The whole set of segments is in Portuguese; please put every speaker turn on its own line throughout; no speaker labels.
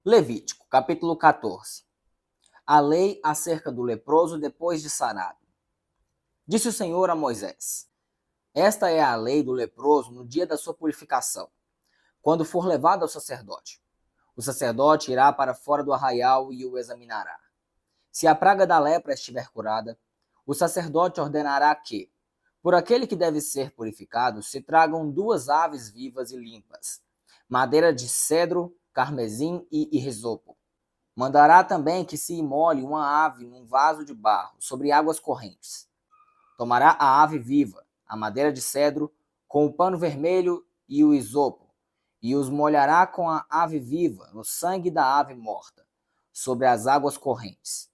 Levítico, capítulo 14. A lei acerca do leproso depois de sarado. Disse o Senhor a Moisés: Esta é a lei do leproso no dia da sua purificação, quando for levado ao sacerdote. O sacerdote irá para fora do arraial e o examinará. Se a praga da lepra estiver curada, o sacerdote ordenará que, por aquele que deve ser purificado, se tragam 2 aves vivas e limpas, madeira de cedro, carmesim e hisopo. Mandará também que se imole uma ave num vaso de barro, sobre águas correntes. Tomará a ave viva, a madeira de cedro, com o pano vermelho e o hisopo, e os molhará com a ave viva, no sangue da ave morta, sobre as águas correntes.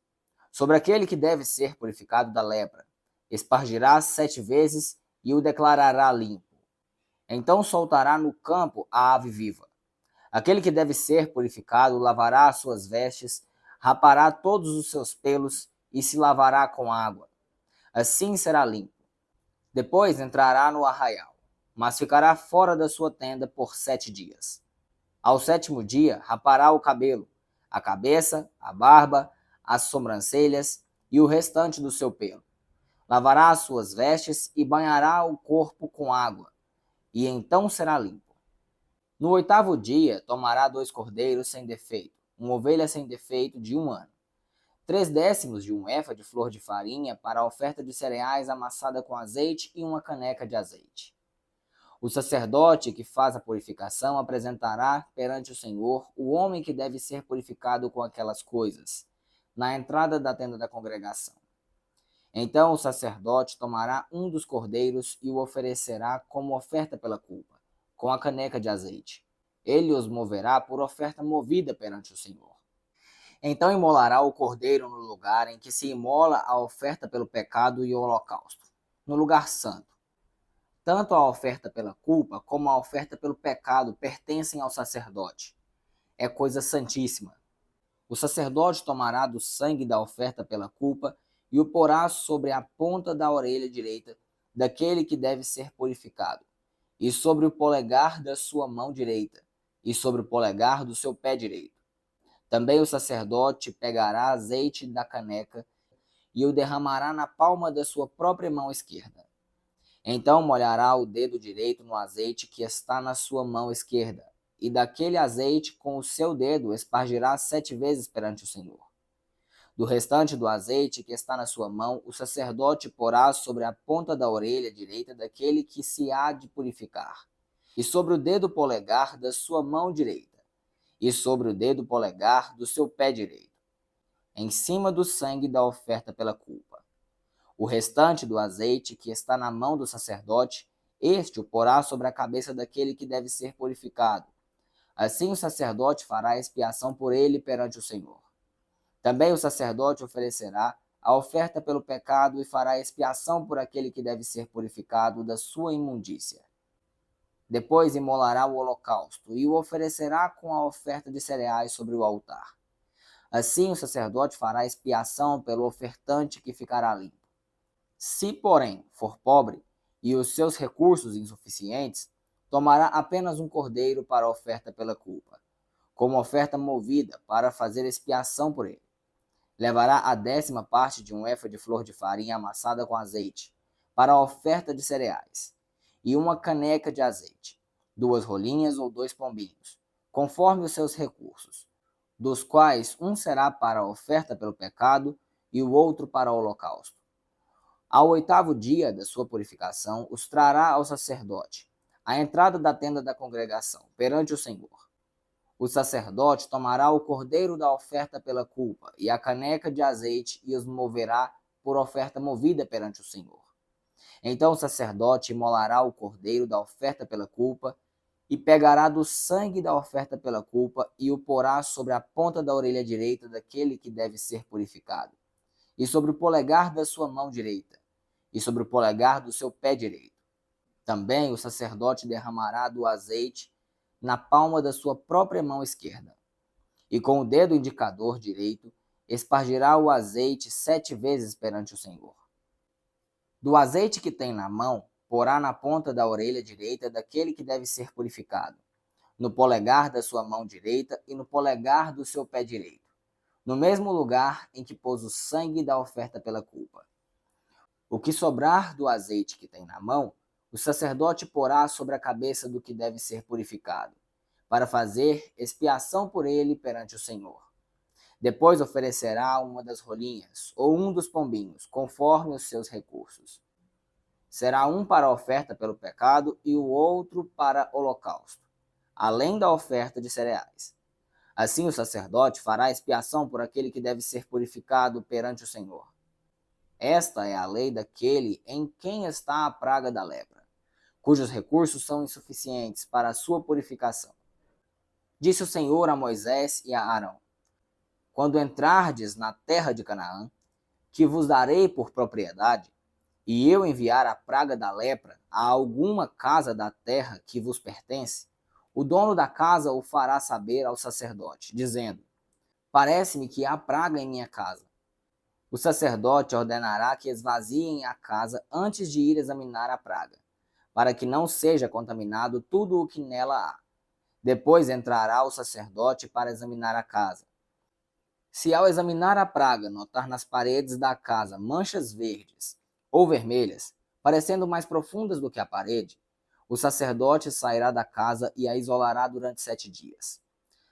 Sobre aquele que deve ser purificado da lepra, espargirá 7 vezes e o declarará limpo. Então soltará no campo a ave viva. Aquele que deve ser purificado lavará as suas vestes, rapará todos os seus pelos e se lavará com água. Assim será limpo. Depois entrará no arraial, mas ficará fora da sua tenda por 7 dias. Ao 7º dia, rapará o cabelo, a cabeça, a barba, as sobrancelhas e o restante do seu pelo. Lavará as suas vestes e banhará o corpo com água, e então será limpo. No 8º dia, tomará 2 cordeiros sem defeito, uma ovelha sem defeito de 1 ano, 3/10 de um efa de flor de farinha para a oferta de cereais amassada com azeite e uma caneca de azeite. O sacerdote que faz a purificação apresentará perante o Senhor o homem que deve ser purificado com aquelas coisas, na entrada da tenda da congregação. Então o sacerdote tomará um dos cordeiros e o oferecerá como oferta pela culpa, com a caneca de azeite. Ele os moverá por oferta movida perante o Senhor. Então imolará o cordeiro no lugar em que se imola a oferta pelo pecado e o holocausto, no lugar santo. Tanto a oferta pela culpa como a oferta pelo pecado pertencem ao sacerdote. É coisa santíssima. O sacerdote tomará do sangue da oferta pela culpa e o porá sobre a ponta da orelha direita daquele que deve ser purificado, e sobre o polegar da sua mão direita, e sobre o polegar do seu pé direito. Também o sacerdote pegará azeite da caneca e o derramará na palma da sua própria mão esquerda. Então molhará o dedo direito no azeite que está na sua mão esquerda, e daquele azeite com o seu dedo espargirá 7 vezes perante o Senhor. Do restante do azeite que está na sua mão, o sacerdote porá sobre a ponta da orelha direita daquele que se há de purificar, e sobre o dedo polegar da sua mão direita, e sobre o dedo polegar do seu pé direito, em cima do sangue da oferta pela culpa. O restante do azeite que está na mão do sacerdote, este o porá sobre a cabeça daquele que deve ser purificado. Assim o sacerdote fará expiação por ele perante o Senhor. Também o sacerdote oferecerá a oferta pelo pecado e fará expiação por aquele que deve ser purificado da sua imundícia. Depois imolará o holocausto e o oferecerá com a oferta de cereais sobre o altar. Assim o sacerdote fará expiação pelo ofertante que ficará limpo. Se, porém, for pobre e os seus recursos insuficientes, tomará apenas um cordeiro para a oferta pela culpa, como oferta movida para fazer expiação por ele. Levará a 10ª parte de um efa de flor de farinha amassada com azeite, para a oferta de cereais, e uma caneca de azeite, 2 rolinhas ou 2 pombinhos, conforme os seus recursos, dos quais um será para a oferta pelo pecado e o outro para o holocausto. Ao 8º dia da sua purificação, os trará ao sacerdote, à entrada da tenda da congregação, perante o Senhor. O sacerdote tomará o cordeiro da oferta pela culpa e a caneca de azeite e os moverá por oferta movida perante o Senhor. Então o sacerdote imolará o cordeiro da oferta pela culpa e pegará do sangue da oferta pela culpa e o porá sobre a ponta da orelha direita daquele que deve ser purificado, e sobre o polegar da sua mão direita, e sobre o polegar do seu pé direito. Também o sacerdote derramará do azeite na palma da sua própria mão esquerda, e com o dedo indicador direito espargirá o azeite 7 vezes perante o Senhor. Do azeite que tem na mão, porá na ponta da orelha direita daquele que deve ser purificado, no polegar da sua mão direita e no polegar do seu pé direito, no mesmo lugar em que pôs o sangue da oferta pela culpa. O que sobrar do azeite que tem na mão, o sacerdote porá sobre a cabeça do que deve ser purificado, para fazer expiação por ele perante o Senhor. Depois oferecerá uma das rolinhas ou um dos pombinhos, conforme os seus recursos. Será um para a oferta pelo pecado e o outro para holocausto, além da oferta de cereais. Assim o sacerdote fará expiação por aquele que deve ser purificado perante o Senhor. Esta é a lei daquele em quem está a praga da lepra, cujos recursos são insuficientes para a sua purificação. Disse o Senhor a Moisés e a Arão: quando entrardes na terra de Canaã, que vos darei por propriedade, e eu enviar a praga da lepra a alguma casa da terra que vos pertence, o dono da casa o fará saber ao sacerdote, dizendo: parece-me que há praga em minha casa. O sacerdote ordenará que esvaziem a casa antes de ir examinar a praga, para que não seja contaminado tudo o que nela há. Depois entrará o sacerdote para examinar a casa. Se ao examinar a praga notar nas paredes da casa manchas verdes ou vermelhas, parecendo mais profundas do que a parede, o sacerdote sairá da casa e a isolará durante 7 dias.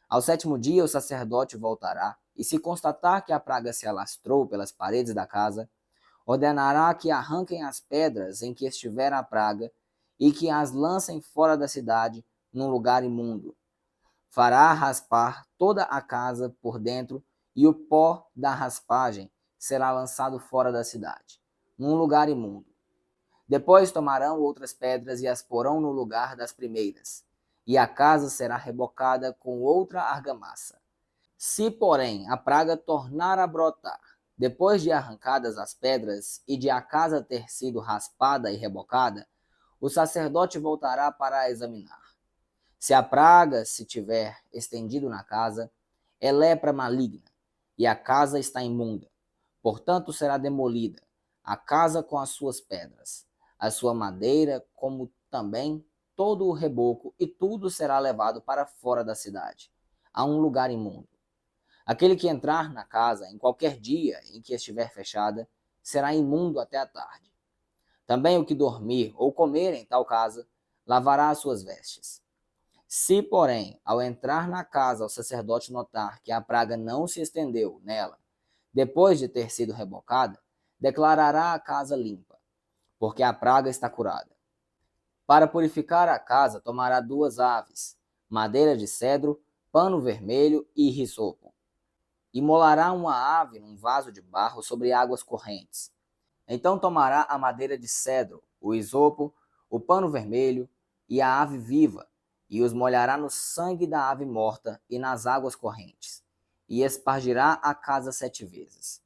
Ao 7º dia, o sacerdote voltará, e se constatar que a praga se alastrou pelas paredes da casa, ordenará que arranquem as pedras em que estiver a praga e que as lancem fora da cidade, num lugar imundo. Fará raspar toda a casa por dentro, e o pó da raspagem será lançado fora da cidade, num lugar imundo. Depois tomarão outras pedras e as porão no lugar das primeiras, e a casa será rebocada com outra argamassa. Se, porém, a praga tornar a brotar, depois de arrancadas as pedras e de a casa ter sido raspada e rebocada, o sacerdote voltará para a examinar. Se a praga se tiver estendido na casa, é lepra maligna, e a casa está imunda. Portanto, será demolida a casa com as suas pedras, a sua madeira, como também todo o reboco, e tudo será levado para fora da cidade, a um lugar imundo. Aquele que entrar na casa em qualquer dia em que estiver fechada, será imundo até a tarde. Também o que dormir ou comer em tal casa, lavará as suas vestes. Se, porém, ao entrar na casa o sacerdote notar que a praga não se estendeu nela, depois de ter sido rebocada, declarará a casa limpa, porque a praga está curada. Para purificar a casa, tomará 2 aves, madeira de cedro, pano vermelho e hisopo. Imolará uma ave num vaso de barro sobre águas correntes. Então tomará a madeira de cedro, o hisopo, o pano vermelho e a ave viva, e os molhará no sangue da ave morta e nas águas correntes, e espargirá a casa 7 vezes.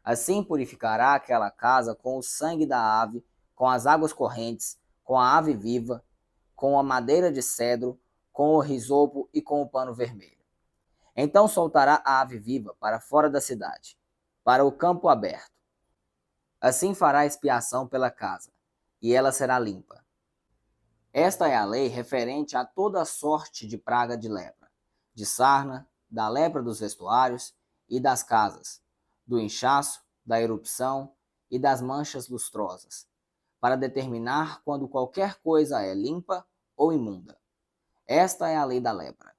Assim purificará aquela casa com o sangue da ave, com as águas correntes, com a ave viva, com a madeira de cedro, com o hisopo e com o pano vermelho. Então soltará a ave viva para fora da cidade, para o campo aberto. Assim fará expiação pela casa, e ela será limpa. Esta é a lei referente a toda sorte de praga de lepra, de sarna, da lepra dos vestuários e das casas, do inchaço, da erupção e das manchas lustrosas, para determinar quando qualquer coisa é limpa ou imunda. Esta é a lei da lepra.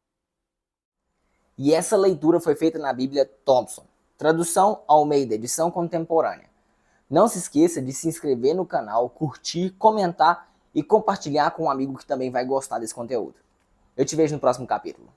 E essa leitura foi feita na Bíblia Thompson, tradução Almeida, edição contemporânea. Não se esqueça de se inscrever no canal, curtir, comentar e compartilhar com um amigo que também vai gostar desse conteúdo. Eu te vejo no próximo capítulo.